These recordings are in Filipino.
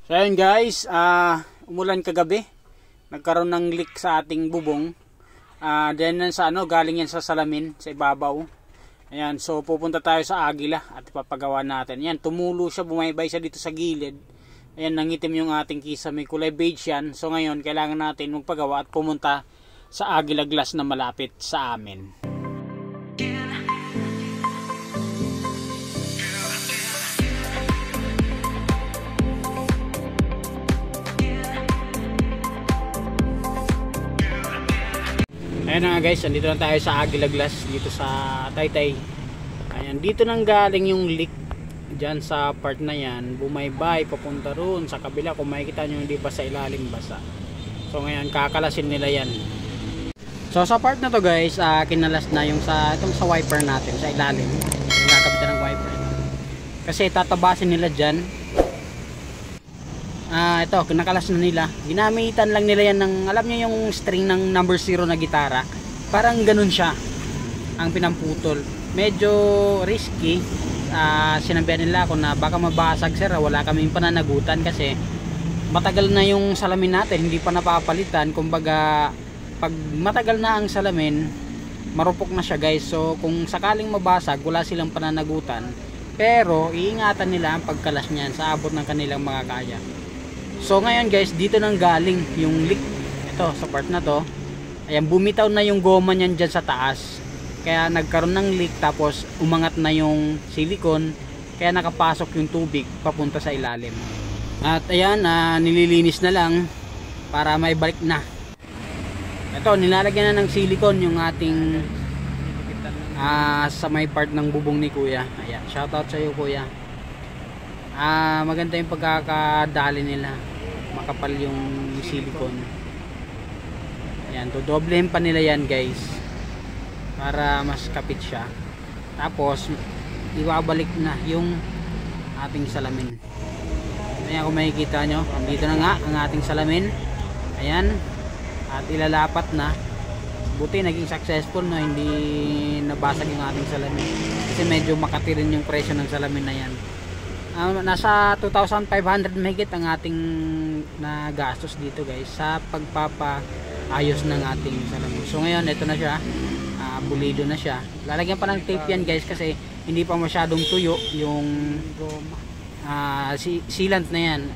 So ayun guys, umulan kagabi. Nagkaroon ng leak sa ating bubong. Then sa galing yan sa salamin, sa ibabaw. Ayan, so pupunta tayo sa Agila at ipapagawa natin. Ayan, tumulo siya, bumaybay siya dito sa gilid. Ayan, nangitim yung ating kisame, kulay beige yan. So ngayon, kailangan natin magpagawa at pumunta sa Agila Glass na malapit sa amin. Ayan na nga guys, andito na tayo sa Agila Glass dito sa Taytay. Ayan, dito nang galing yung leak dyan sa part na yan. Bumaybay, papunta roon sa kabila. Kung makikita nyo, hindi pa sa ilalim basa. So ngayon, kakalasin nila yan. So sa part na to guys, kinalas na yung itong sa wiper natin, sa ilalim. Nakabitan ng wiper. Kasi tatabasin nila dyan. Ito, nakalas na nila. Ginamitan lang nila yan ng, alam niyo yung string ng number 0 na gitara. Parang ganun siya ang pinamputol. Medyo risky. Sinabihan nila ako na baka mabasag sir, wala kaming pananagutan kasi matagal na yung salamin natin, hindi pa napapalitan. Kumbaga, pag matagal na ang salamin, marupok na siya guys. So kung sakaling mabasag, wala silang pananagutan. Pero iingatan nila ang pagkalas niyan sa abot ng kanilang mga kaya. So ngayon guys, dito nang galing yung leak. Ito sa part na to. Ayan, bumitaw na yung goma niyan dyan sa taas. Kaya nagkaroon ng leak, tapos umangat na yung silicone. Kaya nakapasok yung tubig papunta sa ilalim. At ayan, nililinis na lang para may balik na. Ito, nilalagyan na ng silicone yung ating sa may part ng bubong ni kuya. Ayan, shoutout sa iyo kuya. Maganda yung pagkakadali nila, makapal yung silicone. Ayan, dodoblehin pa nila yan guys para mas kapit siya. Tapos ibabalik na yung ating salamin. Ayan, kung makikita nyo, dito na nga ang ating salamin. Ayan, at ilalapat na. Buti naging successful, no? Hindi nabasag yung ating salamin kasi medyo makati rin yung presyo ng salamin na yan. Nasa 2,500 mahigit ang ating nagastos dito guys sa pagpapaayos ng ating salamin. So ngayon, ito na siya, bulido na siya. Lalagyan pa ng tape yan guys kasi hindi pa masyadong tuyo yung sealant na yan.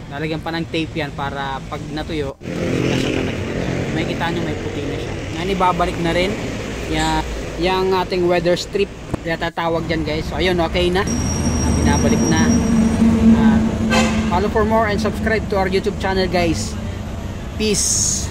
Lalagyan pa ng tape yan para pag natuyo, hindi na siya talaga. May kita nyo, may puti na siya. Ngayon, ibabalik na rin yung ating weather strip, kaya tatawag dyan guys. So ayun, okay na, binabalik na. Follow for more and subscribe to our YouTube channel guys. Peace.